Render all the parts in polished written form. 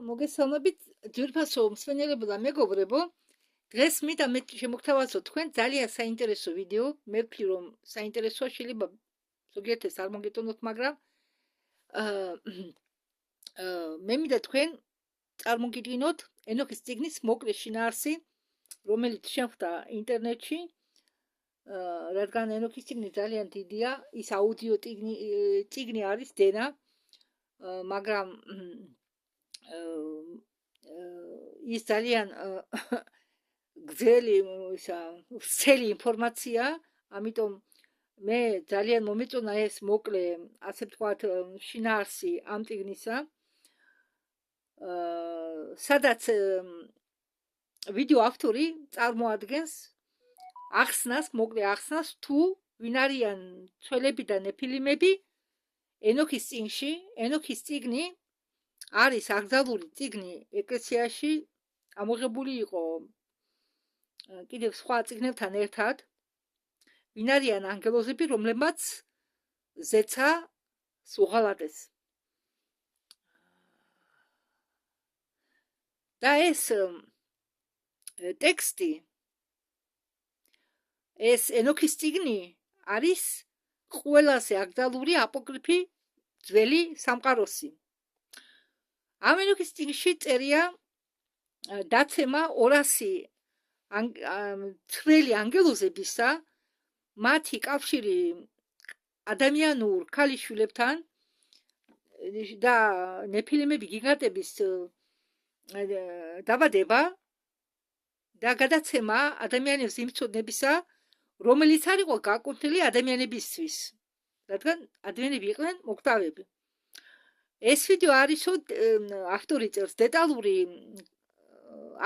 მოგესალმებით ძვირფასო მსმენელებო და მეგობრებო. დღეს მინდა მე შემოგთავაზო თქვენ ძალიან საინტერესო ვიდეო. მე ვფიქრობ რომ საინტერესოა, შეიძლება ზოგიერთ ეს არ მოგეტონოთ, მაგრამ მე მინდა თქვენ წარმოგიდგინოთ ენოქის წიგნის მოკლე შინაარსი, რომელიც შეხვდა ინტერნეტში, რადგან ენოქის წიგნი ძალიან დიდია, ის აუდიო წიგნი არის დენა, მაგრამ ის ძალიან გრძელი ვრცელი ინფორმაცია, ამიტომ მე ძალიან მომეწონა ეს მოკლე, ასე ვთქვათ, შინაარსი ამ წიგნისა, სადაც ვიდეო ავტორი წარმოადგენს მოკლე ახსნას თუ ვინ არიან ცველები და ნეფილიმები ენოქის წიგნში. ენოქის წიგნი არის აკრძალული წიგნი ეკლესიაში, ამოღებული იყო კიდევ სხვა წიგნებთან ერთად. ვინ არიან ანგელოზები, რომლებმაც ზეცა უღალატეს. და ეს ტექსტი, ეს ენოქის წიგნი არის ყველაზე აკრძალული აპოკრიფი ძველი სამყაროსი. ამ ენოქის წიგნში წერია დაცემა 200 ცრელი ანგელოზებისა, მათი კავშირი ადამიანურ ქალიშვილებთან და ნეფილიმები გიგანტების დაბადება და გადაცემა ადამიანების იმცოდნებისა, რომელიც არ იყო გაკუთვნილი ადამიანებისთვის, რადგან ადამიანები იყვნენ მოკვდავები. ეს ვიდეო არისო, ავტორი წერს დეტალური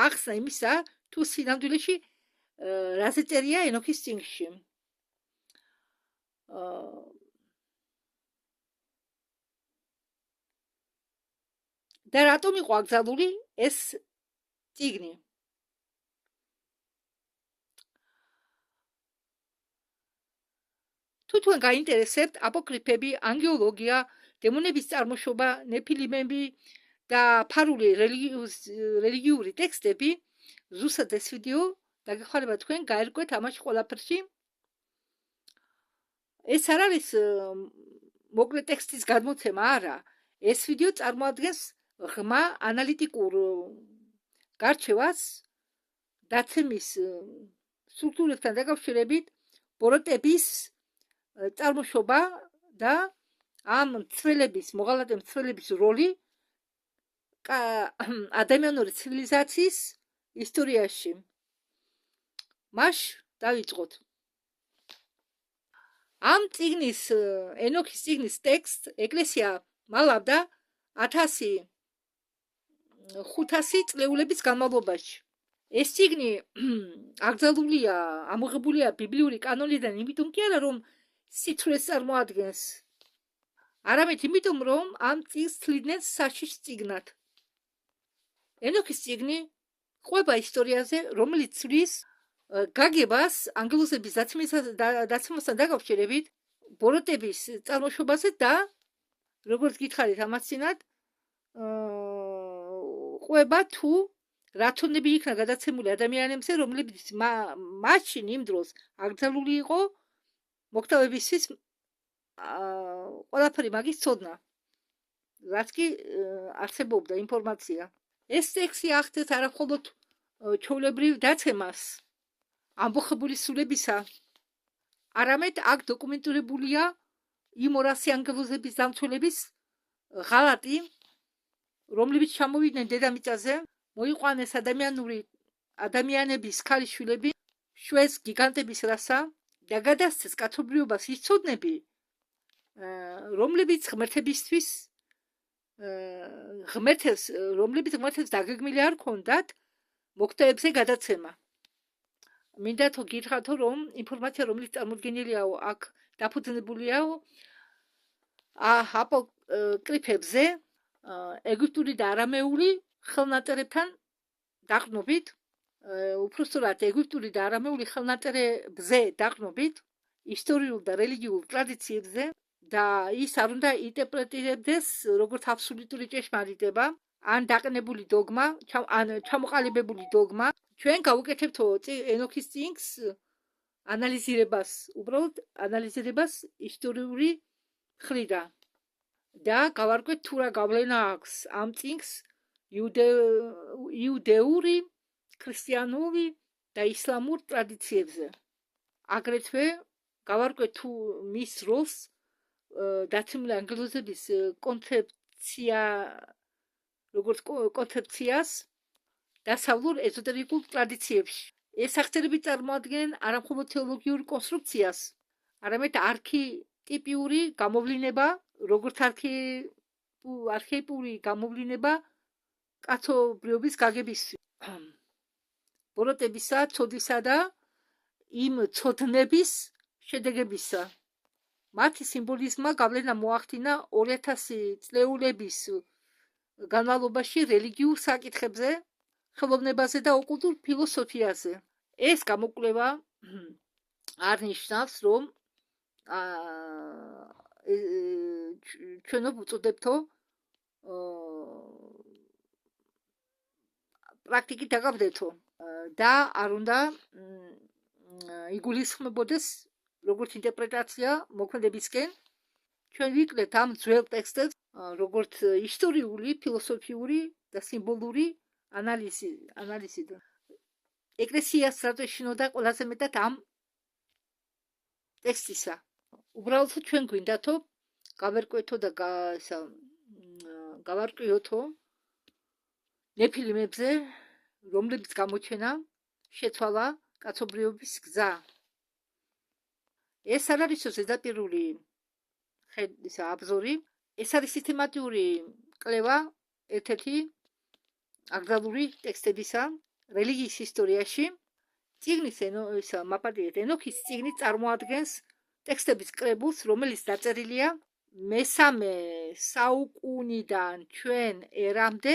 ახსნა იმისა, თუ სინამდვილეში რაზე წერია ენოქის წიგნში. და რატომ იყო აკრძალული ეს წიგნი? თუ თქვენ გაინტერესებთ აპოკრიფები, ანგელოლოგია, დემონების წარმოშობა, ნეფილიმები და ფარული რელიგიური ტექსტები, ზუსტად ეს ვიდეო დაგეხმარება თქვენ გაერკვეთ ამაში ყველაფერში. ეს არ არის მოკლე ტექსტის გადმოცემა, არა. ეს ვიდეო წარმოადგენს ღრმა ანალიტიკურ გარჩევას დაცემის სტრუქტურებთან დაკავშირებით, ბოროტების წარმოშობა და ამ ცველების, მოღალატე ცველების როლი ადამიანური ცივილიზაციის ისტორიაში. მაშ დავიწყოთ. ამ წიგნის, ენოქის წიგნის ტექსტ ეკლესია მალავდა 1500 წლეულების განმავლობაში. ეს წიგნი აკრძალულია, ამოღებულია ბიბლიური კანონიდან, იმიტომ კი არა, რომ სიცრუეს წარმოადგენს, არამედ იმიტომ, რომ ამ წიგნს თვლიდნენ საშიშ წიგნად. ენოქის წიგნი ყვება ისტორიაზე, რომელიც ცვლის გაგებას ანგელოზების დაცემასთან დაკავშირებით, ბოროტების წარმოშობაზე და, როგორც გითხარით ამას წინათ, ყვება თუ რა თონები იქნა გადაცემული ადამიანებზე, რომლებიც მაშინ იმ დროს აკრძალული იყო მოკვდავებისთვის ყველაფერი მაგის ცოდნა, რაც კი არსებობდა ინფორმაცია. ეს ტექსტი ახდენს არა მხოლოდ ჩვეულებრივ დაცემას ამბოხებული სულებისა, არამედ აქ დოკუმენტირებულია იმ 200 ანგელოზების დამცველების ღალატი, რომლებიც ჩამოვიდნენ დედამიწაზე, მოიყვანეს ადამიანების ქალიშვილები, შვეს გიგანტების რასა და გადასცეს კაცობრიობას ის ცოდნები, რომლებიც ღმერთებს დაგეგმილი არ ჰქონდათ მოკვდავებზე გადაცემა. მინდა თუ გითხრათო, რომ ინფორმაცია, რომელიც წარმოდგენილია აქ დაფუძნებულია აპოკრიფებზე, ეგვიპტური და არამეული ხელნაწერებთან დაყრდნობით, უпростоრად ეგვიპტური და არამეული ხელნაწერებზე დაყრდნობით, ისტორიულ და რელიგიურ ტრადიციებზე და ის არ უნდა ინტერპრეტირებდეს როგორც აბსოლუტური ჭეშმარიტება, ან დაყნებული დოგმა, ან ჩამოყალიბებული დოგმა. ჩვენ გავუკეთებთ ენოქის წიგნს ანალიზირებას, უბრალოდ ანალიზირებას ისტორიული მხრიდან. და გავარკვევთ თუ რა გავლენა აქვს ამ წიგნს იუდეური, ქრისტიანული და ისლამურ ტრადიციებზე. აგრეთვე გავარკვევთ თუ მის როლს დაცემული ანგელოზების კონცეფცია, როგორც კონცეფციას დასავლურ ეზოტერიკულ ტრადიციებში. ეს აღწერები წარმოადგენენ არა მხოლოდ თეოლოგიურ კონსტრუქციას, არამედ არქეტიპური გამოვლინება, როგორც არქეტიპური გამოვლინება კაცობრიობის გაგებისთვის. ბოროტებისა, ცოდვისა და იმ ცოდნების შედეგებისა. მათი სიმბოლიზმმა გავლენა მოახდინა 2000 წლეულების განმავლობაში რელიგიურ საკითხებზე, ხელოვნებაზე და ოკულტურ ფილოსოფიაზე. ეს გამოკვლევა არ ნიშნავს, რომ ჩვენ ვუწოდებთო პრაქტიკით დაგავდეთო და არ უნდა იგულისხმებოდეს როგორც ინტერპრეტაცია მოქმედებისკენ. ჩვენ ვიკვლევთ ამ ძველ ტექსტებს როგორც ისტორიული, ფილოსოფიური და სიმბოლური ანალიზი. ეკლესიას რატო ეშინოდა ყველაზე მეტად ამ ტექსტისა. უბრალოდ ჩვენ გვინდათო გავერკვეთო და გავარკვიოთო ნეფილიმებზე, რომლებიც გამოჩენა შეცვალა კაცობრიობის გზა. ეს არ არის ზედაპირული აბზორი, ეს არის სისტემატიური კვლევა ერთ-ერთი აკრძალული ტექსტებისა რელიგიის ისტორიაში. წიგნის მაპატიეთ ენოქის წიგნი წარმოადგენს ტექსტების კრებულს, რომელიც დაწერილია მესამე საუკუნიდან ჩვენ ერამდე,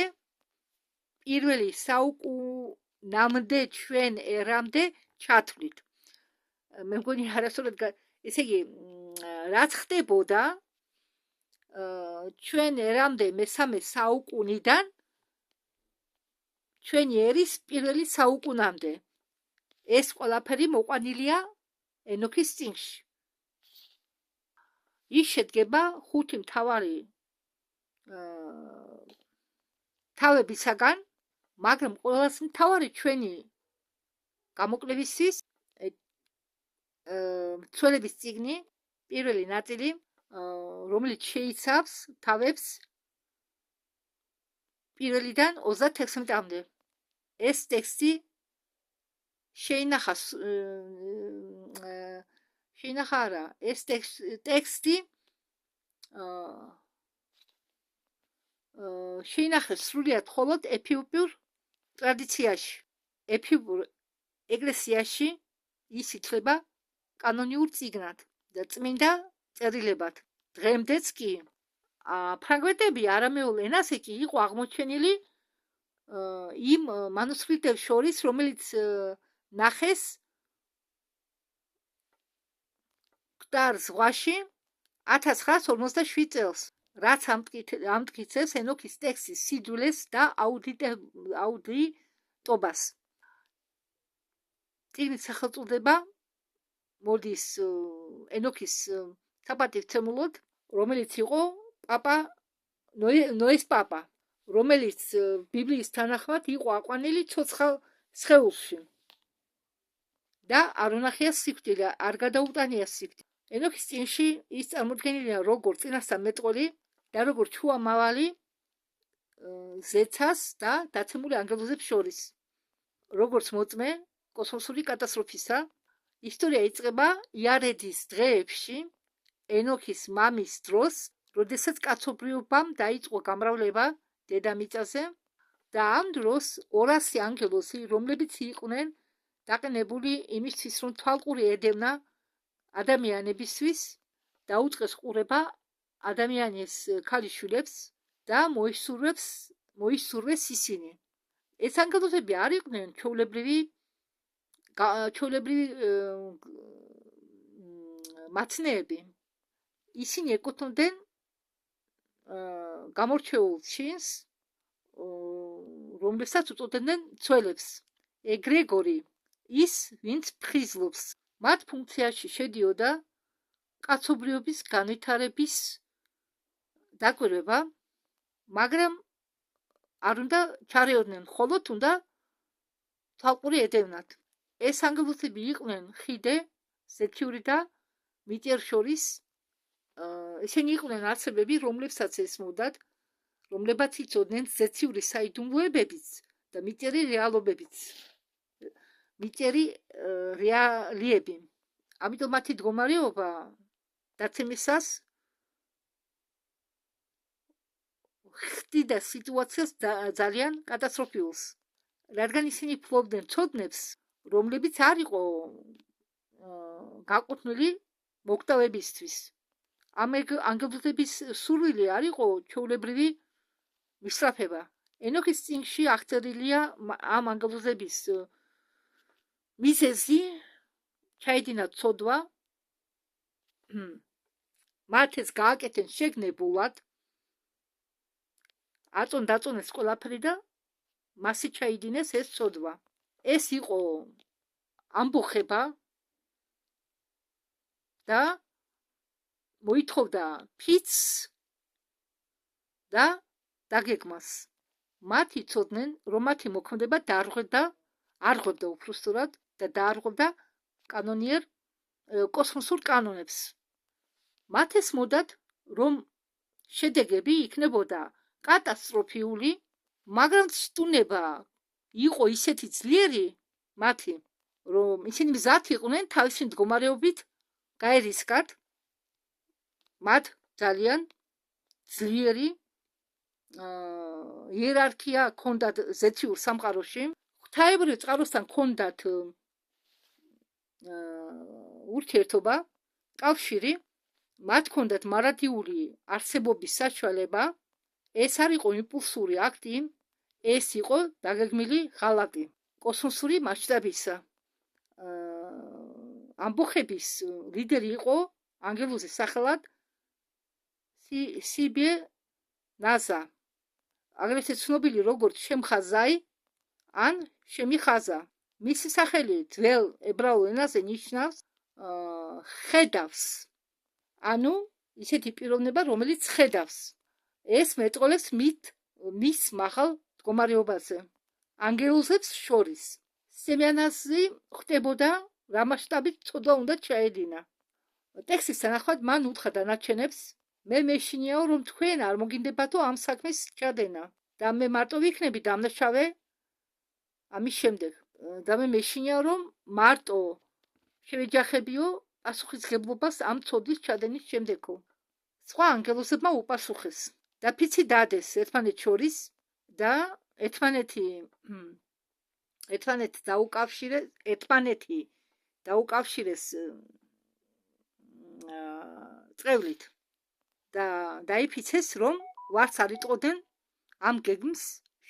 პირველი საუკუნამდე ჩვენ ერამდე ჩათვლით. მე მგონი არასწორად ესე იგი რაც ხდებოდა ჩვენ ერამდე მესამე საუკუნიდან ჩვენი ერის პირველი საუკუნამდე. ეს ყველაფერი მოყვანილია ენოქის წიგნში. ის შედგება 5 მთავარი თავებისაგან, მაგრამ ყველაზე მთავარი ჩვენი გამოკვლევისთვის მცველების წიგნი, პირველი ნაწილი, რომელიც შეიცავს თავებს პირველიდან 36-მდე. ეს ტექსტი ეს ტექსტი შეინახეს სრულიად მხოლოდ ეფიოპიურ ტრადიციაში. ეფიოპურ ეკლესიაში ის ითვლება კანონიურ წიგნად და წმინდა წერილებად. დღემდეც კი ფრაგმენტები არამეულ ენაზე კი იყო აღმოჩენილი იმ მანუსკრიპტებს შორის, რომელიც ნახეს მკვდარ ზღვაში 1957 წელს, რაც ამტკიცებს ენოქის ტექსტის სიძულეს და აუდიტობას. წიგნის სახელწოდება მოდის ენოქის საპატივცემულოდ, რომელიც იყო ნოეს პაპა, რომელიც ბიბლიის თანახმად იყო აყვანილი ცოცხალ სხეულში და არ უნახია სიკვდილი, არ გადაუტანია სიკვდილი. ენოქის წიგნში ის წარმოდგენილია როგორც წინასწარმეტყველი და როგორც შუამავალი ზეცას და დაცემული ანგელოზებს შორის. როგორც მოწმე კოსმოსური კატასტროფისა, ისტორია იწყება იარედის დღეებში, ენოქის მამის დროს, როდესაც კაცობრიობამ დაიწყო გამრავლება დედამიწაზე და ამ დროს 200 ანგელოზი, რომლებიც იყვნენ დაყენებული იმისთვის, რომ თვალყური ედევნა ადამიანებისთვის, დაუწყეს ყურება ადამიანის ქალიშვილებს და მოისურვეს ისინი. ეს ანგელოზები არ იყვნენ ჩვეულებრივი მაცნეები. ისინი ეკუთვნოდნენ გამორჩეულ შინს, რომლებსაც უწოდებდნენ მცველებს. ეგრეგორი ის, ვინც ფხიზლობს. მათ ფუნქციაში შედიოდა კაცობრიობის განვითარების დაკვირვება, მაგრამ არ უნდა ჩარეოდნენ, მხოლოდ უნდა თვალყური ედევნათ. ეს ანგელოზები იყვნენ ხიდე, ზეთიური და მიტერ შორის. ესენი იყვნენ არსებები, რომლებსაც ესმოდათ, რომლებაც იცოდნენ ზეთიური საიდუმლოებებიც და მიტერი რეალობებიც. მიტერი რეალიები. ამიტომ მათი მდგომარეობა დაცემისას ხდიდა სიტუაციას ძალიან კატასტროფულს, რადგან ისინი ფლობდნენ ცოდნებს, რომლებიც არ იყო გაკუთვნილი მოკტავებისთვის. ამ ანგელოზების სურვილი არ იყო ჩვეულებრივი მისწრაფება. ენოქის წიგნში აღწერილია ამ ანგელოზების მიზეზი, ჩაედინა ცოდვა, მათ ეს გააკეთეს შეგნებულად, აწონ-დაწონეს ყველაფერი და მასი ჩაიდინეს ეს ცოდვა. ეს იყო ამბოხება და მოითხოვდა ფიცს და დაგეგმას. მათ იცოდნენ, რომ მათი მოქმედება არღვევდა უბრალოდ და დაარღვევდა კანონიერ კოსმოსურ კანონებს. მათ ესმოდათ, რომ შედეგები იქნებოდა კატასტროფიული, მაგრამ ცდუნება იყო ისეთი ძლიერი მათი, რომ ისინი მზად იყვნენ თავისი მდგომარეობით გაერისკათ. მათ ძალიან ძლიერი იერარქია ჰქონდათ ზეთიურ სამყაროში. ღვთაებრივ წყაროსთან ჰქონდათ ურთიერთობა, კავშირი, მათ ჰქონდათ მარადიული არსებობის საშუალება. ეს არ იყო იმპულსური აქტი, ეს იყო დაგეგმილი ღალატი კოსმოსური მასშტაბისა. ამბოხების ლიდერი იყო ანგელოზის სახელად სიბე ნაზა, აგრეთვე ცნობილი როგორც შემხაზაი ან შემიხაზა. მისი სახელი ძველ ებრაულ ენაზე ნიშნავს ხედავს, ანუ ისეთი პიროვნება, რომელიც ხედავს. ეს მეტყოლებს მის მაღალ მდგომარეობაზე. ანგელოზებს შორის სემიანაზი ხდებოდა, რა მასშტაბით ცოდვა უნდა ჩაედინა. ტექსტის თანახმად მან უთხრა დანარჩენებს, მე მეშინიაო, რომ თქვენ არ მოგინდებათო ამ საქმის ჩადენა და მე მარტო ვიქნები დამნაშავე ამის შემდეგ. და მე მეშინიაო, რომ მარტო შევეჯახებიო პასუხისგებლობას ამ ცოდვის ჩადენის შემდეგო. სხვა ანგელოზებმა უპასუხეს და ფიცი დადეს ერთმანეთს შორის და ერთმანეთი დაუკავშირეს წევლით და დაიფიცეს, რომ ვარც არ იტყოდნენ ამ გეგმის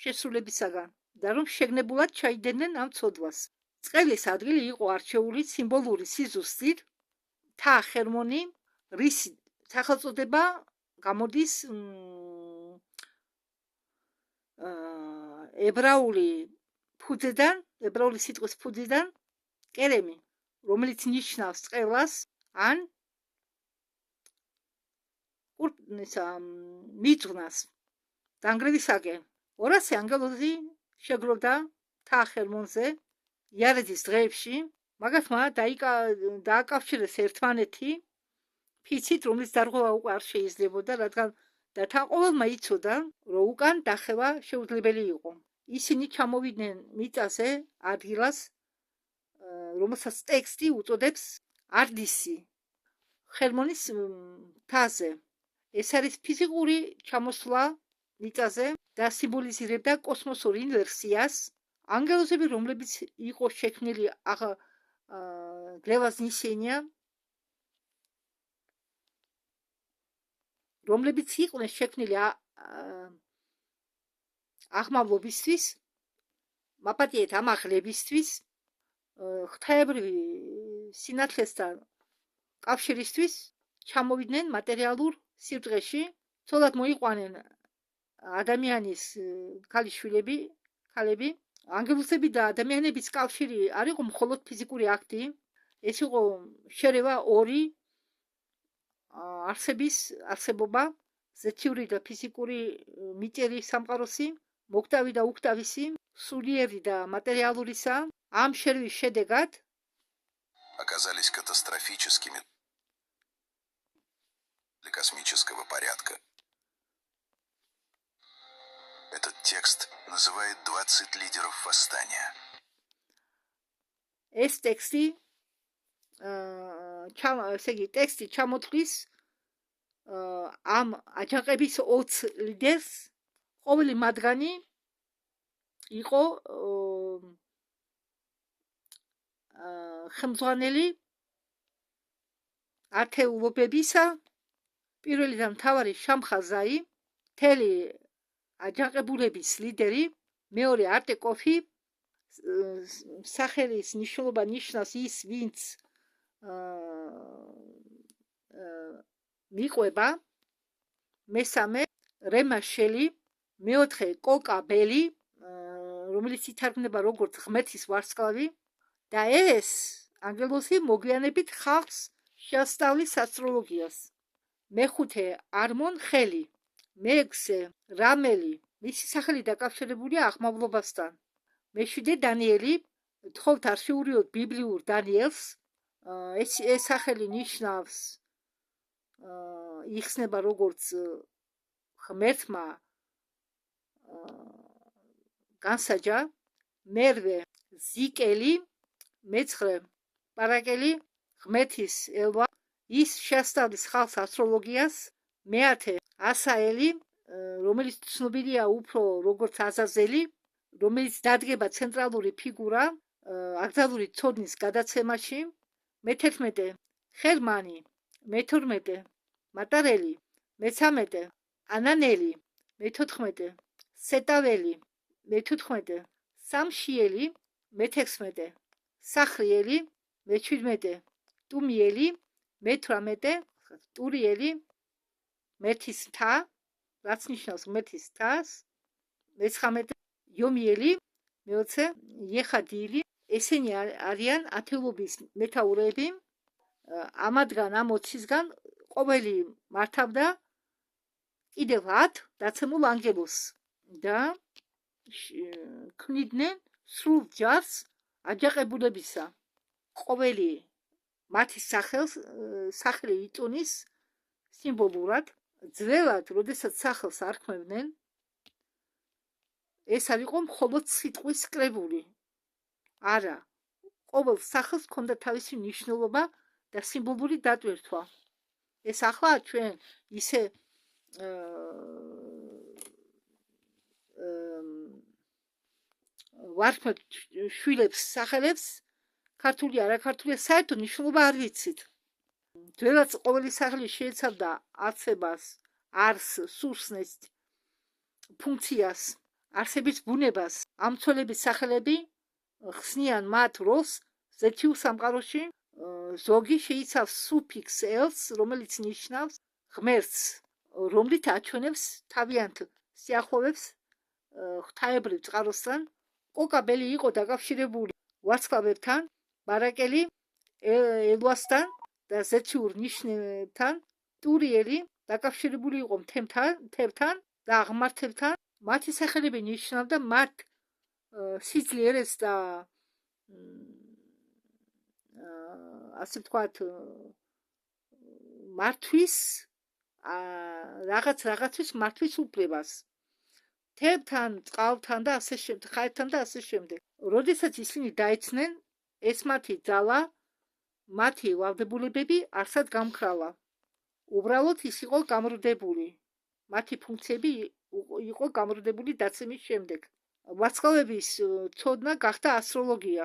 შესრულებისაგან და რომ შეგნებულად ჩაიდნენ ამ ცოდვას. წევლის ადგილი იყო არჩეული სიმბოლური სიზუსტით თა ხერმონი, რის სახელწოდება გამოდის ებრაული სიტყვის ფუძიდან კერემი, რომელიც ნიშნავს წევლას ან მიძღვნას. დანგრევისაკენ 200 ანგელოზი შეგროვდა თა ხერმონზე იარეთის დღეებში, მაგათმა დააკავშირეს ერთმანეთი ფიცით, რომლის დარღვევა უკვე არ შეიძლებოდა, რადგან და ყოველმა იცოდა, რომ უკან დახევა შეუძლებელი იყო. ისინი ჩამოვიდნენ მიწაზე, ადგილას, რომელსაც ტექსტი უწოდებს არდისი, ხერმონის მთაზე. ეს არის ფიზიკური ჩამოსვლა მიწაზე და სიმბოლიზირებდა კოსმოსურ ინვერსიას. ანგელოზები, რომლებიც იყო შექმნილი გლევას ნისენია, რომლებიც იყვნენ შექმნილი აღმავლობისთვის, მაპატიეთ ამაღლებისთვის, ღვთაებრივი სინათლესთან კავშირისთვის, ჩამოვიდნენ მატერიალურ სიბრტყეში, ცოლად მოიყვანენ ადამიანის ქალიშვილები, ქალები, ანგელოზები და ადამიანების კავშირი არ იყო მხოლოდ ფიზიკური აქტი, ეს იყო შერევა ორი არსებობა, ზეთიური და ფიზიკური მიწერი სამყაროსი, მოკვდავი და უკვდავისი, სულიერი და მატერიალურისა. Ამ შერევის შედეგად оказались катастрофическими для космического порядка. Этот текст называет 20 лидеров восстания. ეს ტექსტი ტექსტი ჩამოთვლის ამ აჯანყების 20 ლიდერს, ყოველი მათგანი იყო ხელმძღვანელი ათეულობებისა, პირველი და მთავარი შამხაზაი, მთელი აჯანყებულების ლიდერი, მეორე არტეკოფი, სახელის ნიშნულობა ნიშნავს ის, ვინც მიყვება, მესამე რემაშელი, მეოთხე კოკაბელი, რომელიც ითარგმნება როგორც ღმერთის ვარსკვლავი და ეს ანგელოზი მოგვიანებით ხალხს შეასწავლის ასტროლოგიას. მეხუთე არმონ ხელი, მეექვსე რამელი, მისი სახელი დაკავშირებულია აღმავლობასთან. მეშვიდე დანიელი, თხოვთ არქეოლოგიურ ბიბლიურ დანიელს, ეს სახელი ნიშნავს იხსნება როგორც ღმერთმა განსაჯა. მერვე ზიკელი, მეცხრე პარაკელი, ღმერთის ელვა, ის შეასწავლის ხალხს ასტროლოგიას. მეათე ასაელი, რომელიც ცნობილია უფრო როგორც აზაზელი, რომელიც დადგება ცენტრალური ფიგურა აკრძალული ცოდნის გადაცემაში. მეთერთმეტე ხერმანი, მეთორმეტე მატარელი, მეცამეტე ანანელი, მეთოთხმეტე სეტაველი, მეთოთხმეტე სამშიელი, მეთექვსმეტე სახრიელი, მეჩვიდმეტე ტუმიელი, მეთვრამეტე ტურიელი, მეთის მთა, რაც ნიშნავს ღმერთის მთას, მეცხრამეტე იომიელი, მეოცე იეხადიილი. ესენი არიან ათეულობის მეთაურები. ამათგან ამ 20-გან ყოველი მართავდა კიდევ 10 დაცემულ ანგელოზს და ქმნიდნენ სრულ ჯარს აჯანყებულებისა. ყოველი მათი სახელი იწონის სიმბოლურად. ძველად, როდესაც სახელს არ ქმნებდნენ, ეს არ იყო მხოლოდ სიტყვის კრებული. არა, ყოველ სახელს ჰქონდა თავისი მნიშვნელობა და სიმბოლური დატვირთვა. ეს ახლა ჩვენ ისე ვარქმევთ შვილებს სახელებს, ქართული არაქართულია, საერთოდ მნიშვნელობა არ ვიცით. ძველად ყოველი სახელი შეიცავდა არსებას, არსს, სულსნეს, ფუნქციას, არსების ბუნებას. ამ ცოლების სახელები ხსნიან მათ როლს ზეთიურ სამყაროში. ზოგი შეიცავს სუფიქსს ელს, რომელიც ნიშნავს ღმერთს, რომლით აჩვენებს თავიანთ სიახლოვეს ღვთაებრივ წყაროსთან. კოკაბელი იყო დაკავშირებული ვარსკვლავებთან, ბარაკელი ელვასთან და ზეთიურ ნიშნებთან. ტურიელი დაკავშირებული იყო მთებთან და აღმართებთან. მათი სახელები ნიშნავდა მათ სიძლიერეს და ასე ვთქვათ მართვის რაღაცის მართვის უფლებას. მთებთან, წყალთან და ასე შემდეგ, ხაერთან და ასე შემდეგ. როდესაც ისინი დაეცნენ, ეს მათი ძალა, მათი ვალდებულებები არსად გამქრალა. უბრალოდ ის იყო გამრუდებული. მათი ფუნქციები იყო გამრუდებული დაცემის შემდეგ. ვარსკვლავების ცოდნა გახდა ასტროლოგია,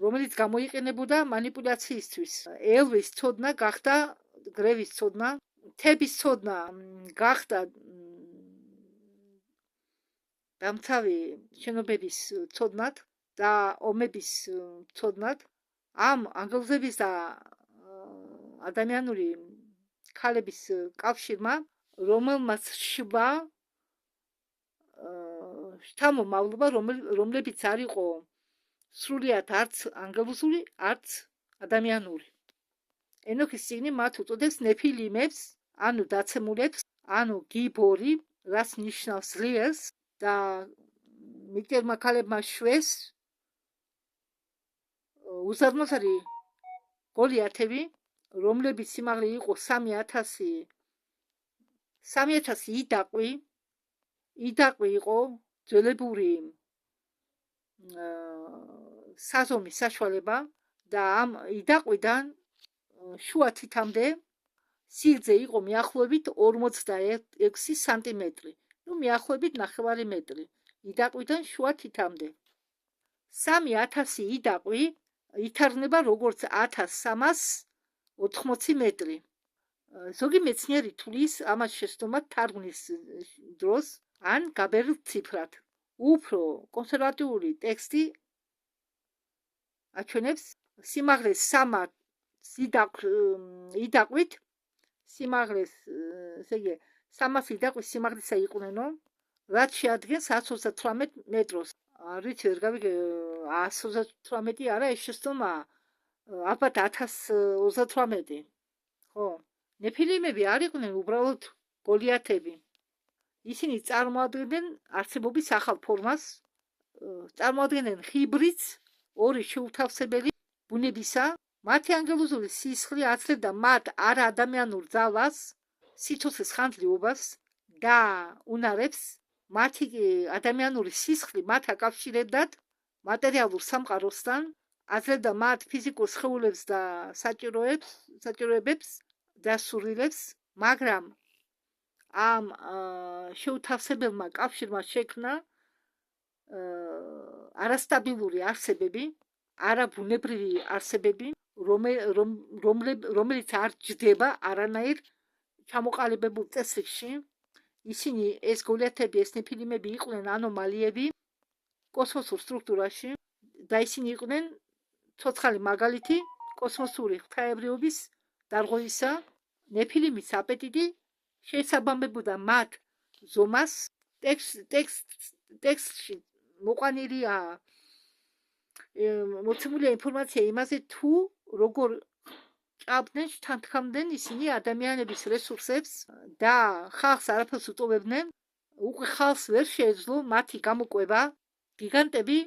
რომელიც გამოიყენებოდა მანიპულაციისთვის. ელვის ცოდნა გახდა გრევის ცოდნა, მთების ცოდნა გახდა დამცავი შენობების ცოდნად და ომების ცოდნად. ამ ანგელოზების და ადამიანური ქალების კავშირმა, რომელმაც შვა შთამომავლობა, რომლებიც არ იყო სრულიად არც ანგელოზური, არც ადამიანური. ენოქის წიგნი მათ უწოდებს ნეფილიმებს, ანუ დაცემულებს, ანუ გიბორი, რაც ნიშნავს ძლიერს და მიგდელმა ქალებმა შვეს უზარმაზარი გოლიათები, რომლებიც სიმაღლე იყო 3000 იდაყვი იყო ძველებური საზომის საშუალება და ამ იდაყვიდან შუა თითამდე სიგრძე იყო მიახლოებით 46 სანტიმეტრი, მიახლოებით 9 მეტრი. იდაყვიდან შუა თითამდე 3000 იდაყვი ითარგმნება როგორც 1380 მეტრი. ზოგი მეცნიერი თulis ამას შეცდომად თარგმნის დროს ან გაბერილ ციფრად. უფრო კონსერვატიული ტექსტი აჩვენებს სიმაღლეს 300 იდაყვით, სიმაღლეს, ესე იგი 300 იდაყვის სიმაღლისა იყვნენ, რაც შეადგენს 138 მეტროს. არის ვერ გავიგე 138 არა, ეს შეცდომაა, ალბათ 1038. ხო, ნეფილიმები არ იყვნენ უბრალოდ გოლიათები. ისინი წარმოადგენდნენ არსებობის ახალ ფორმას, წარმოადგენდნენ ჰიბრიდს, ორი შეუთავსებელი ბუნებისა. მათი ანგელოზური სისხლი აძლევდა მათ არაადამიანურ ძალას, სიცოცხლის ხანძრიობას და უნარებს. მათი ადამიანური სისხლი მათ აკავშირებდათ მატერიალურ სამყაროსთან, აძლევდა მათ ფიზიკურ სხეულებს და საჭიროებებს და სურვილებს, მაგრამ ამ შეუთავსებელმა კავშირმა შექმნა არასტაბილური არსებები, არაბუნებრივი არსებები, რომელიც არ ჯდება არანაირ ჩამოყალიბებულ წესრიგში. ისინი ეს გოლიათები, ეს ნეფილიმები იყვნენ ანომალიები კოსმოსურ სტრუქტურაში და ისინი იყვნენ ცოცხალი მაგალითი კოსმოსური ღვთაებრიობის დარღვევისა. ნეფილიმის აპეტიტი შეესაბამებოდა მათ ზომას. ტექსტში მოყვანილია მოცემულია ინფორმაცია იმაზე, თუ როგორ ჭამდნენ, შთანთქავდნენ ისინი ადამიანების რესურსებს და ხალხს არაფერს უტოვებდნენ. უკვე ხალხს ვერ შეეძლო მათი გამოკვება. გიგანტები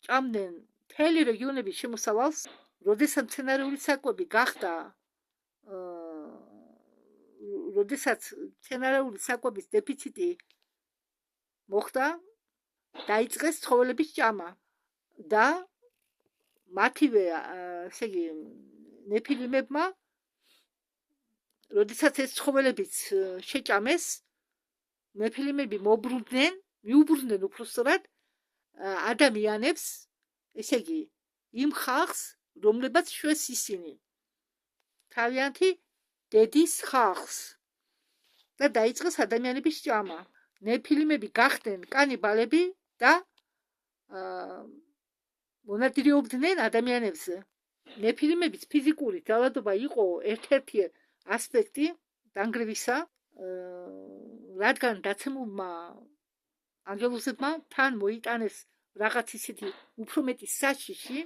ჭამდნენ მთელი რეგიონების შემოსავალს, როდესაც მცენარეული საკვები გახდა როდესაც მცენარეული საკვების დეფიციტი მოხდა, დაიწყეს ცხოველების ჭამა და მათივე, ესე იგი, ნეფილიმებმა, როდესაც ეს ცხოველებიც შეჭამეს, ნეფილიმები მიუბრუნდნენ უпростоრად ადამიანებს, ესე იგი, იმ ხალხს, რომლებაც შვეს ისინი, თავიანთი დედის ხალხს და დაიწყეს ადამიანების ჭამა. ნეფილიმები გახდნენ კანიბალები და მონადირეობდნენ ადამიანებზე. ნეფილიმების ფიზიკური ძალადობა იყო ერთ-ერთი ასპექტი დანგრევისა, რადგან დაცემულმა ანგელოზებმა თან მოიტანეს რაღაც ისეთი უფრო მეტი საშიში,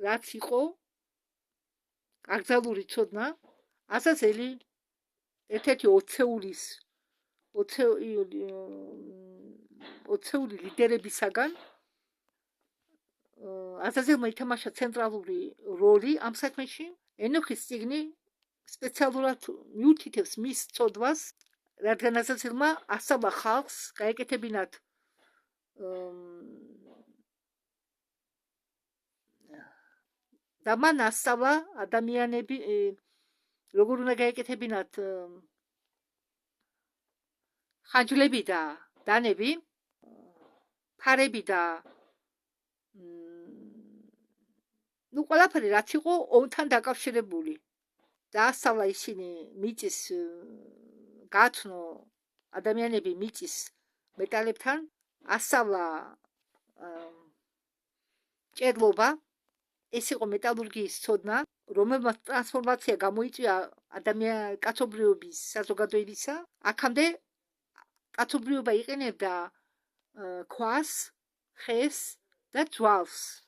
რაც იყო აკრძალული ცოდნა, აზაზელი ერთ-ერთი ოცეული ლიდერებისაგან. აზაზელმა ითამაშა ცენტრალური როლი ამ საქმეში. ენოქის წიგნი სპეციალურად მიუთითებს მის ცოდვას, რადგან აზაზელმა ასწავლა ხალხს გაეკეთებინათ და მან ასწავლა ადამიანები როგორ უნდა გაეკეთებინათ ხანჯლები და დანები, ფარები და ყველაფერი რაც იყო ომთან დაკავშირებული. დაასწავლა ისინი მიწის გათნო ადამიანები მიწის მეტალებთან, ასწავლა ჭედლობა, ეს იყო მეტალურგიის ცოდნა, რომელმაც ტრანსფორმაცია გამოიწვია კაცობრიობის საზოგადოებისა. აქამდე კაცობრიობა იყენებდა ქვას, ხეს და ძვალს.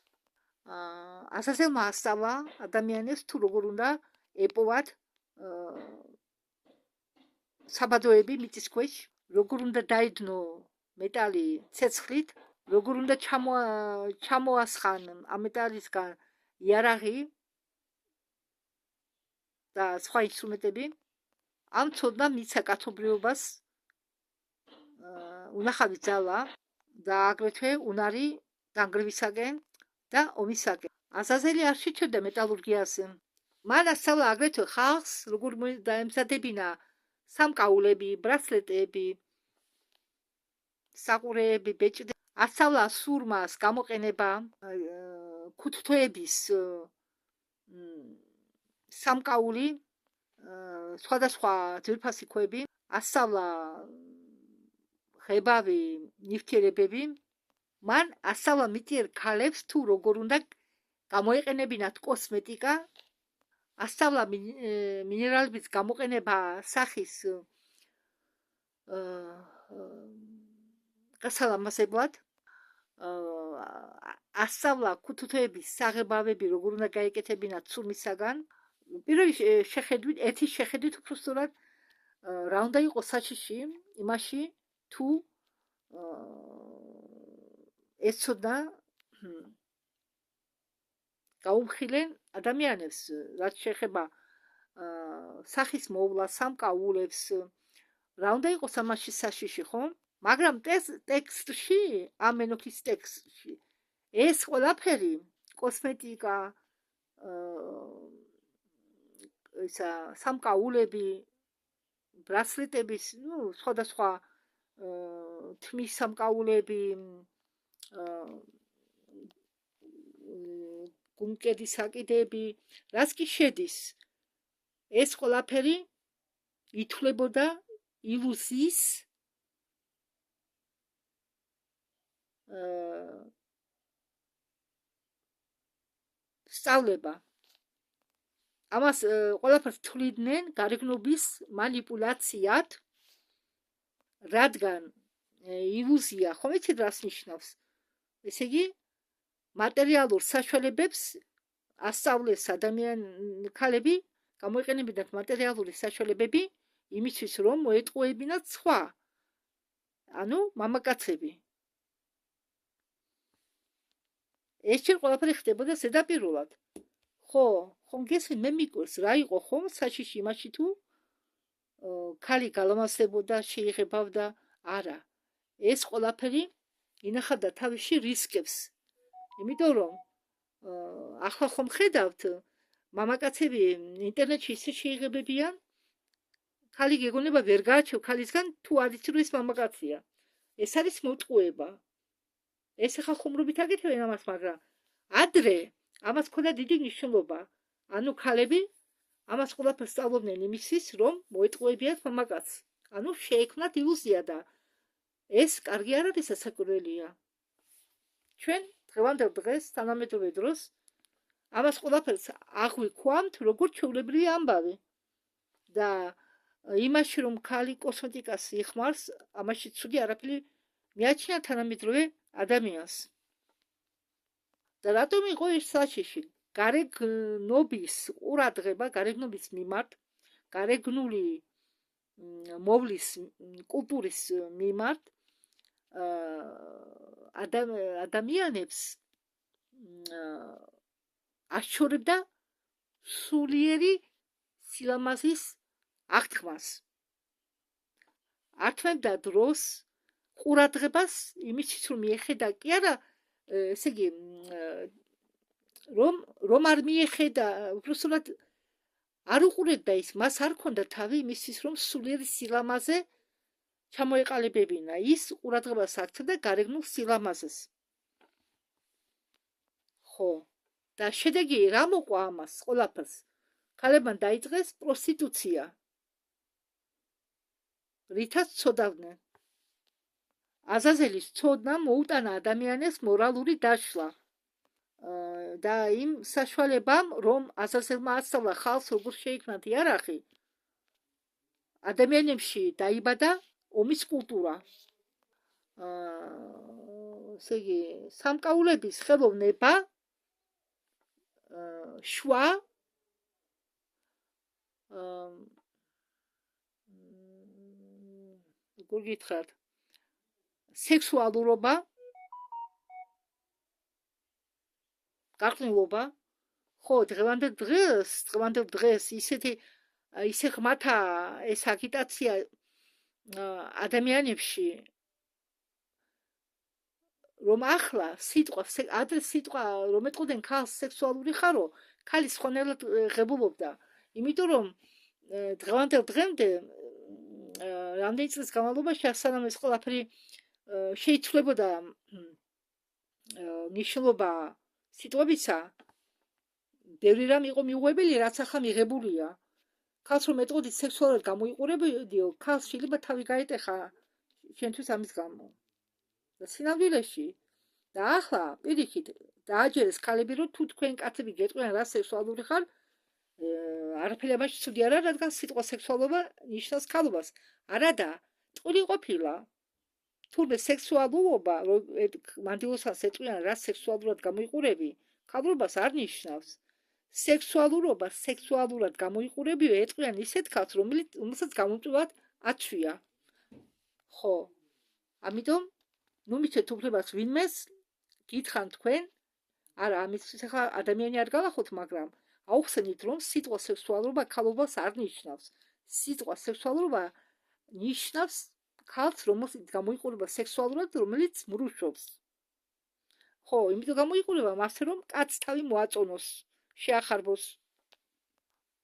ასაზელმა ასწავლა ადამიანებს თუ როგორ უნდა ეპოვათ საბადოები მიწის ქვეშ, როგორ უნდა დაედნო მეტალი ცეცხლით, როგორ უნდა ჩამოასხან ამ მეტალისგან იარაღი და სხვა ინსტრუმენტები. ამ ცოდნამ მიცა კაცობრიობას უნახავი ძალა და აგრეთვე უნარი განგრევისაგენ და ომისაგენ. აზაზელი არ შეჩერდა მეტალურგიაზე. მან ასწავლა აგრეთვე ხალხს, როგორ დაემზადებინა სამკაულები, ბრასლეტები, საყურეები, ბეჭდები. ასწავლა სურმას გამოყენება, ქუთუთოების სამკაული, სხვადასხვა ძვირფასი ქვები, ასწავლა ღებავი ნივთიერებები. მან ასწავლა მიტიერ ქალებს თუ როგორ უნდა გამოეყენებინათ კოსმეტიკა, ასწავლა მინერალების გამოყენება სახის გასალამაზებლად, ასწავლა ქუთუთოების საღებავები როგორ უნდა გაეკეთებინათ სურმისაგან. პირველი შეხედვით, ერთი შეხედვით უბრალოდ რა უნდა იყოს საშიში იმაში თუ ეცოდა გაუმხილენ ადამიანებს, რაც შეეხება სახის მოვლა, სამკაულებს, რა უნდა იყოს ამაში საშიში, ხო? მაგრამ ტექსტში, ამ ენოქის ტექსტში ეს ყველაფერი, კოსმეტიკა, სამკაულები, ბრასლეტების, სხვადასხვა თმის სამკაულები, გუმკედის საკიდები, რაც კი შედის, ეს ყველაფერი ითვლებოდა ილუზიის სწავლება. ამას ყველაფერს თვლიდნენ გარეგნობის მანიპულაციად, რადგან ილუზია, ხომ იცით რას ნიშნავს? ესე იგი, მატერიალურ საშუალებებს ასწავლეს ქალები, გამოეყენებინათ მატერიალური საშუალებები იმისთვის, რომ მოეტყუებინათ სხვა, ანუ მამაკაცები. ეს ჯერ ყველაფერი ხდებოდა ზედაპირულად. ხომ გესმით, მე მიკვირს რა იყო ხომ საშიში იმაში თუ ქალი გალამაზდებოდა, შეიღებავდა, არა. ეს ყველაფერი ინახავდა თავში რისკებს. იმიტომ რომ ახლა ხომ ხედავთ, მამაკაცები ინტერნეტში ისე შეიღებებიან, ქალი გეგონება ვერ გააჩევ ქალისგან თუ არ იცი რომ ეს მამაკაცია. ეს არის მოტყუება. ეს ახლა ხუმრობით აკეთებენ ამას, მაგრამ ადრე ამას ქონდა დიდი მნიშვნელობა. ანუ ქალები ამას ყველაფერს სწავლობდნენ იმისთვის, რომ მოეტყუებიათ მამაკაცს. ანუ შეექმნათ ილუზია და ეს კარგი არ არის სასაკვირველია. ჩვენ დღევანდელ დღეს, თანამედროვე დროს, ამას ყველაფერს აღვიქვამთ, როგორც ჩვეულებრივი ამბავი. და იმაში, რომ ქალი კოსმეტიკას იხმარს, ამაში ცუდი არაფერი მიაჩნია თანამედროვე ადამიანს. და რატომ იყო ეს საშიში? გარეგნობის ყურადღება, გარეგნობის მიმართ, გარეგნული მოვლის კულტურის მიმართ ადამიანებს აშორებდა სულიერი სილამაზის აღთქმას. ართმევდა დროს, ყურადღებას იმისთვის, რომ მიეხედა კი არა, ესე იგი, რომ არ მიეხედა, უბრალოდ არ უყურებდა ის, მას არ ქონდა თავი იმისთვის, რომ სულიერი სილამაზე ჩამოეყალიბებინა. ის ყურადღებას აქცევდა გარეგნულ სილამაზეს. ხო, და შედეგი რა მოყვა ამას ყველაფერს? ქალებმა დაიწყეს პროსტიტუცია, რითაც ცოდავდნენ. აზაზელის ცოდნა მოუტანა ადამიანებს მორალური დაშლა და იმ საშუალებამ, რომ აზაზელმა ასწავლა ხალხს როგორ შეიქმნათ იარაღი, ადამიანებში დაიბადა ომის კულტურა. ესე იგი, სამკაულების ხელოვნება შვა როგორ გითხრათ, სექსუალურობა, გაყნილობა, ხო, დღევანდელ დღეს ისე ღმათა ეს აგიტაცია ადამიანებში, რომ ახლა ადრე სიტყვა რომ ეტყოდნენ ქალს სექსუალური ხარო, ქალი სხვანაირად ღებულობდა, იმიტომ რომ დღევანდელ დღემდე რამდენი წლის განმავლობაში სანამ ეს ყველაფერი შეიცვლებოდა ნიშნულობა სიტყვებისა, ბევრი რამ იყო მიუღებელი, რაც ახლა მიღებულია. ქალს რომ ეტყოდით სექსუალურად გამოიყურებოდიო, ქალს შეიძლება თავი გაეტეხა შენთვის ამის გამო. და სინამდვილეში და ახლა პირიქით დააჯერეს ქალები, რომ თუ თქვენ კაცები გეტყვიან რა სექსუალური ხარ, არაფერი ამაში ცუდი არა, რადგან სიტყვა სექსუალობა ნიშნავს ქალობას. არადა, ტყუილი ყოფილა. თურმე სექსუალურობა, მანდილოსას ეტყვიან რა სექსუალურად გამოიყურები, ქალობას არ ნიშნავს. სექსუალურობა, სექსუალურად გამოიყურებიო ეტყვიან ისეთ ქალს, რომელსაც გამომწვევად აცვია. ხო. ამიტომ ნუ მიცეთ უფლებას ვინმეს გითხან თქვენ, არა, ამისთვის ახლა ადამიანი არ გავახოთ, მაგრამ აუხსენით, რომ სიტყვა სექსუალურობა ქალობას არ ნიშნავს. სიტყვა სექსუალურობა ნიშნავს ქალს, რომელსაც გამოიყურება სექსუალურად, რომელიც მრუშობს. ხო, იმიტომ გამოიყურება მასე, რომ კაცს თავი მოაწონოს, შეახარბოს.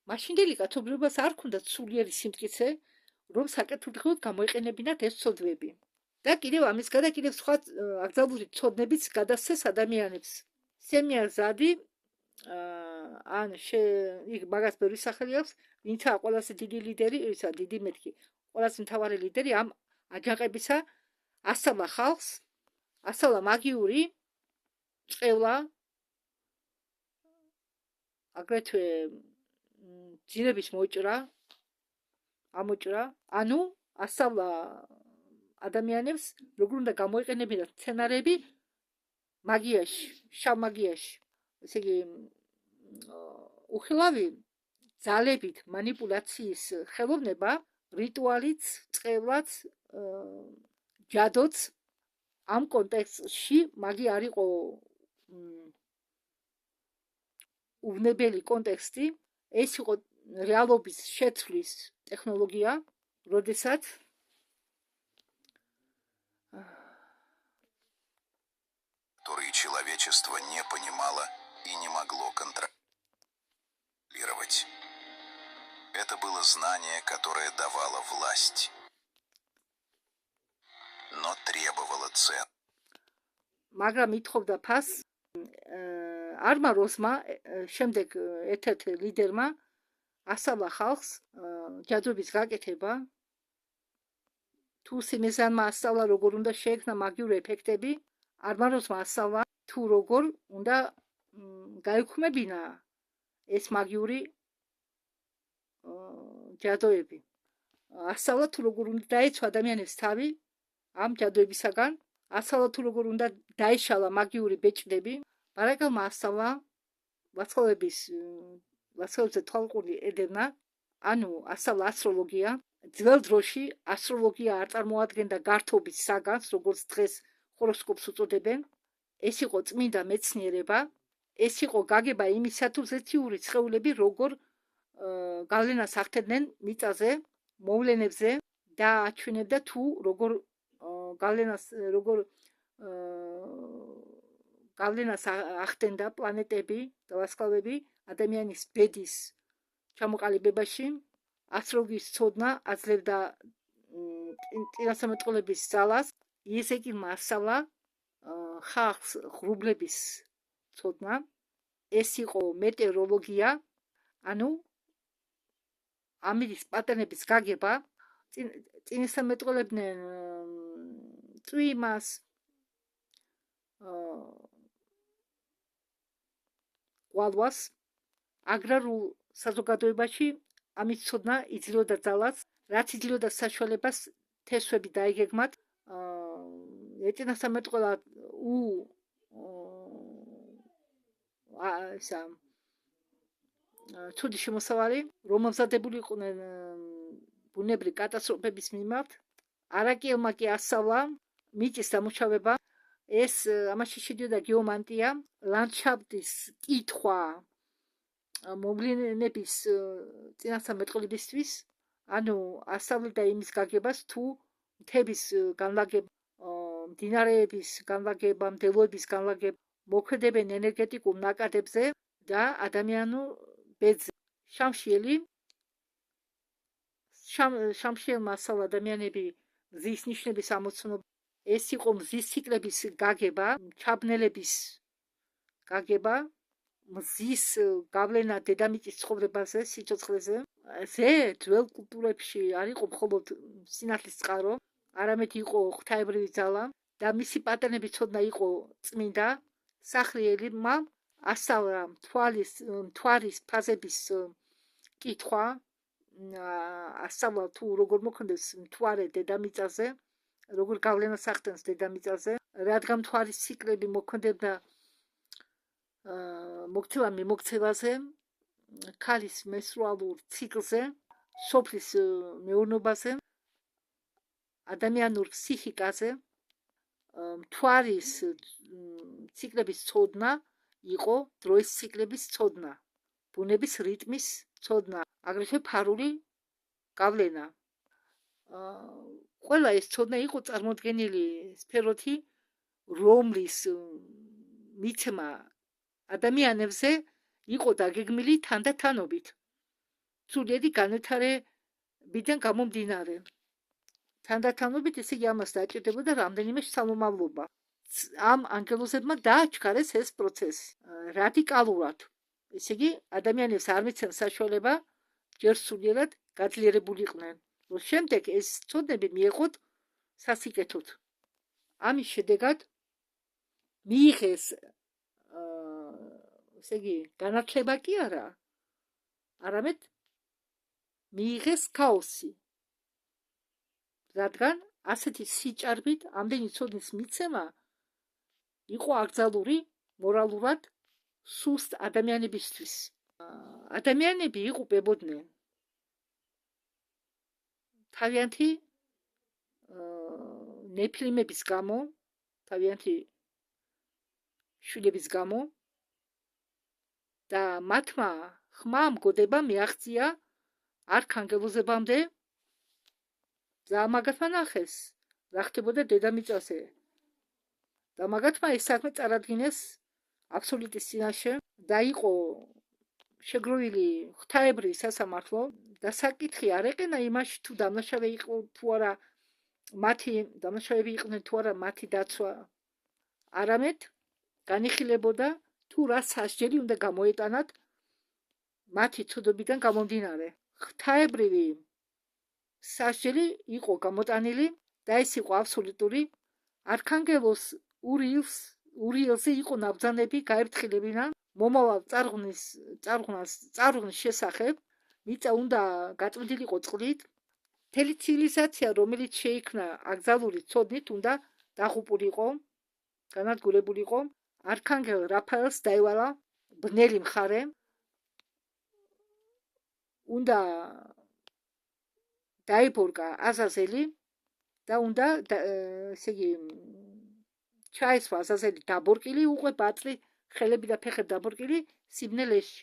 მაშინდელი კაცობრიობას არ ჰქონდათ სულიერი სიმტკიცე, რომ საკეთილდღეოდ გამოეყენებინათ ეს ცოდვები. და კიდევ ამის გარდა კიდევ სხვა აკრძალული ცოდნებიც გადასცეს ადამიანებს. სემია ზადი ან იქ მაგას ბევრი სახელი აქვს, ვინცა ყველაზე დიდი ლიდერი, დიდი მეთქი, ყველაზე მთავარი ლიდერი ამ აჯანყებისა, ასწავლა ხალხს, ასწავლა მაგიური წყევლა, აგრეთვე ძირების ამოჭრა, ანუ ასწავლა ადამიანებს როგორ უნდა გამოეყენებინათ სცენარები მაგიაში, შავ მაგიაში. ესე იგი, უხილავი ძალებით მანიპულაციის ხელოვნება, რიტუალიც, წყევლაც, ჯადოც ამ კონტექსტში მაგი არ იყო უვნებელი კონტექსტი, ეს იყო რეალობის შეცვლის ტექნოლოგია, როდესაც которые человечество не понимало и не могло контролировать. Это было знание, которое давало власть, но требовало цен. მაგრამ ითხოვდა ფასს არმა როსმა, შემდეგ ერთ-ერთ ლიდერმა ასწავლა ხალხს ჯადოების გაკეთება, თუ სიმეზანმა ასწავლა როგორ უნდა შეექმნა მაგიური ეფექტები, არმა როსმა ასწავლა თუ როგორ უნდა გაექმებინა ეს მაგიური ჯადოები. ასწავლა თუ როგორ უნდა დაეცვა ადამიანებს თავი ამ ჯადოებისაგან, ასწავლა თუ როგორ უნდა დაეშალა მაგიური ბეჭდები. ბარაკალმა ასწავლა ვაცხოვებზე თვალყური ედევნა, ანუ ასწავლა ასტროლოგია. ძველ დროში ასტროლოგია არ წარმოადგენდა გართობის საგანს, როგორც დღეს ჰოროსკოპს უწოდებენ. ეს იყო წმინდა მეცნიერება, ეს იყო გაგება იმისა, თუ ზეციური სხეულები როგორ გავლენას ახდენდნენ მიწაზე, მოვლენებზე და აჩვენებდა თუ როგორ გავლენას ახდენდა პლანეტები და ვარსკვლავები ადამიანის ბედის ჩამოყალიბებაში. ასტროლოგიის ცოდნა აძლევდა წინასწარმეტყველების ძალას. იეზეკილმა ასწავლა ხალხს ღრუბლების ცოდნა. ეს იყო მეტეოროლოგია, ანუ ამირის პატერნების გაგება. წინასწარმეტყველებდნენ წვიმას, გვალვას. აგრარულ საზოგადოებაში ამის ცოდნა იძლეოდა ძალას, რაც იძლეოდა საშუალებას თესვები დაიგეგმათ, ეწინასამეტყველად ისა ცუდი შემოსავალი, რომელზადებული იყვნენ ბუნებრივი კატასტროფების მიმართ, არაკიელმა კი ასწავლა მიწის დამუშავება, ეს ამაში შედიოდა გეომანტია, ლანდშაფტის კითხვა მოვლენების წინასამეტყველებისთვის, ანუ ასწავლიდა იმის გაგებას, თუ მთების განლაგება, მდინარეების განლაგება, მდელოების განლაგება მოქმედებენ ენერგეტიკულ ნაკადებზე და ადამიანურ ბედზე. შამშიელმა ასწავლა ადამიანები მზის ნიშნების ამოცნობა. ეს იყო მზის ციკლების გაგება, ჩაბნელების გაგება, მზის გავლენა დედამიწის ცხოვრებაზე, სიცოცხლეზე. ძველ კულტურებში არ იყო მხოლოდ სინათლის წყარო, არამედ იყო ღვთაებრივი ძალა და მისი პატენები ცოდნა იყო წმინდა. სახლიერმა ასწავლა მთვარის ფაზების კითხვა, ასწავლა თუ როგორ მოქმედებს მთვარე დედამიწაზე, როგორ გავლენას ახდენს დედამიწაზე, რადგან მთვარის ციკლები მოქმედებდა მოქცევა-მიმოქცევაზე, ქალის მენსტრუალურ ციკლზე, სოფლის მეურნეობაზე, ადამიანურ ფსიქიკაზე. მთვარის ციკლების ცოდნა იყო დროის ციკლების ცოდნა, ბუნების რიტმის ცოდნა, აგრეთვე ფარული გავლენა. ყველა ეს ცოდნა იყო წარმოდგენილი სფეროთი, რომლის მიცემა ადამიანებზე იყო დაგეგმილი თანდათანობით, სულიერი განვითარებიდან გამომდინარე. თანდათანობით, ესე იგი, ამას დაჭირდებოდა რამდენიმე შთამომავლობა. ამ ანგელოზებმა დააჩქარეს ეს პროცესი რადიკალურად. ესე იგი, ადამიანებს არ მიცემს საშუალება ჯერ სულიერად გაძლიერებულიყვნენ, რომ შემდეგ ეს ცოდნები მიეღოთ სასიკეთოდ. ამის შედეგად მიიღეს, ესე იგი, განათლება კი არა, არამედ მიიღეს ქაოსი. რადგან ასეთი სიჭარბით ამდენი ცოდნის მიცემა იყო აკრძალული მორალურად სუსტ ადამიანებისთვის. ადამიანები იღუპებოდნენ თავიანთი ნეფილიმების გამო, თავიანთი შვილების გამო და მათმა ხმამ გოდება მიაღწია არქანგელოზებამდე და მაგათმა ნახეს, რა ხდებოდა დედამიწაზე. და მაგათმა ეს საქმე წარადგინეს აბსოლუტის წინაშე და იყო შეგროვილი ღვთაებრივი სასამართლო და საკითხი არ ეყენა იმაში, თუ დამნაშავე იყო თუ არა მათი დამნაშავეები იყვნენ თუ არა მათი დაცვა, არამედ განიხილებოდა თუ რა სასჯელი უნდა გამოეტანათ მათი ცოდვებიდან გამომდინარე. ღვთაებრივი სასჯელი იყო გამოტანილი და ეს იყო აბსოლუტური. არქანგელოს ურიელზე იყო ნაბრძანები გაერთხილებინა მომავალ წარღვნის შესახებ. მიწა უნდა გაწმენდილიყო წყლით. მთელი ცივილიზაცია, რომელიც შეიქმნა აკრძალული ცოდნით, უნდა დაღუპულიყო, განადგურებულიყო. არქანგელ რაფაელს დაევალა ბნელი მხარე, უნდა დაიბორგა აზაზელი და უნდა, ესე იგი, ჩაესვა აზაზელი დაბორკილი, უყვე ბაწრი, ხელები და ფეხები დაბორკილი სიბნელეში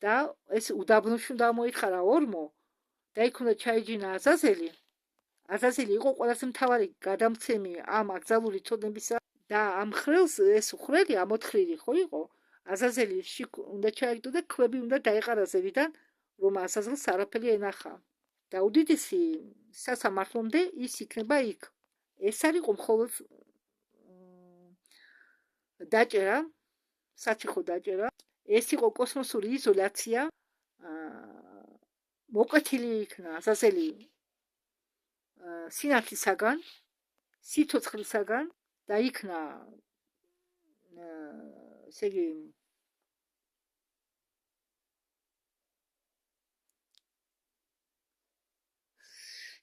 და ეს უდაბნოში უნდა მოითხარა ორმო და იქ უნდა ჩაეჯინა აზაზელი. აზაზელი იყო ყველაზე მთავარი გადამცემი ამ აკრძალული ცოდნებისა და ამ ხრელს, ეს ხრელი ამოთხრილი ხო იყო, აზაზელი უნდა ჩაეგდო და ქვები უნდა დაეყარა ზევიდან, რომ აზაზელს არაფერი ენახა. და უდიდესი სასამართლომდე ის იქნება იქ. ეს არ იყო მხოლოდ დაჭერა, საჩიხო დაჭერა, ეს იყო კოსმოსური იზოლაცია, მოკვეთილი იქნა აზაზელი სინათლისაგან, სიცოცხლისაგან და იქნა, ესე იგი,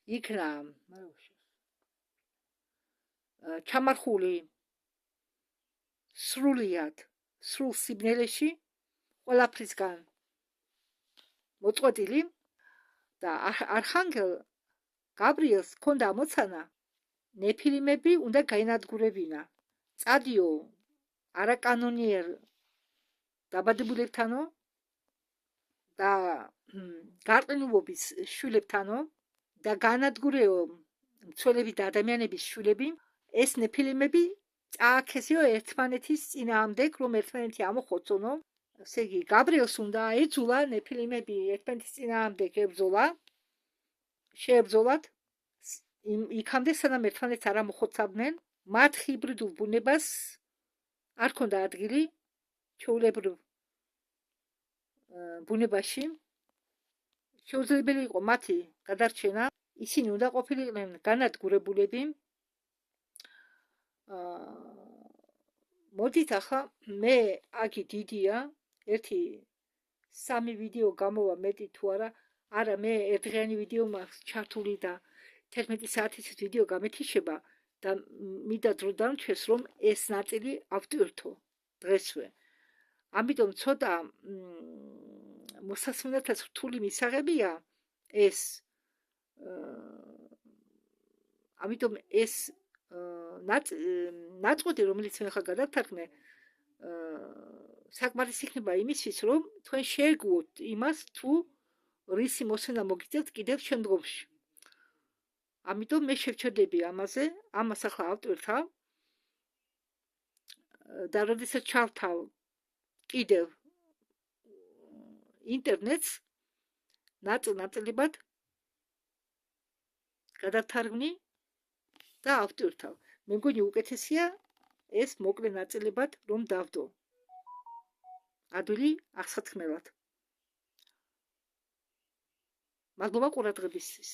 იქნა ჩამარხული სრულიად სრულ სიბნელეში ყველაფრისგან მოწყვეტილი და არხანგელ გაბრიელს ჰქონდა ამოცანა ნეფილიმები უნდა გაენადგურებინა წადიო არაკანონიერ დაბადებულებთანო და გარყინულობის შვილებთანო და განადგურეო მცველები და ადამიანების შვილები ეს ნეფილიმები წააქესიო ერთმანეთის წინააღმდეგ რომ ერთმანეთი ამოხოცონო ესე იგი გაბრიელს უნდა ეძულა ნეფილიმები ერთმანეთის წინააღმდეგ შეებრძოლათ იქამდე სანამ ერთმანეთს არ ამოხოცავდნენ მათ ჰიბრიდულ ბუნებას არ ქონდა ადგილი ჩვეულებრივ ბუნებაში შეუძლებელი იყო მათი გადარჩენა ისინი უნდა ყოფილიყვნენ განადგურებულები მოდით ახლა მე აგი დიდია ერთი 3 ვიდეო გამოვა მეტი თუ არა მე ერთდღიანი ვიდეო მაქვს ჩართული და 11 საათის ვიდეო გამეთიშება და მინდა დრო დამჩეს რომ ეს ნაწილი ავტვირთო დღესვე ამიტომ ცოტა მოსასმენათაც რთული მისაღებია ეს ამიტომ ეს ნაწყვეტი რომელიც მე ხა გადავთარგმნე საკმარისი იქნება იმისთვის რომ თქვენ შეეგუოთ იმას თუ რისი მოსვენა მოგიწევთ კიდევ შემდგომში ამიტომ მე შევჩერდები ამას ახლა ავტვირთავ და როდესაც ჩავთავ კიდევ ინტერნეტს ნაწილ-ნაწილებად გადავთარგმნი და ავტვირთავ მე მგონი უკეთესია ეს მოკლე ნაწილებად რომ დავდო ადვილი აღსათხმელად მადლობა ყურადღებისთვის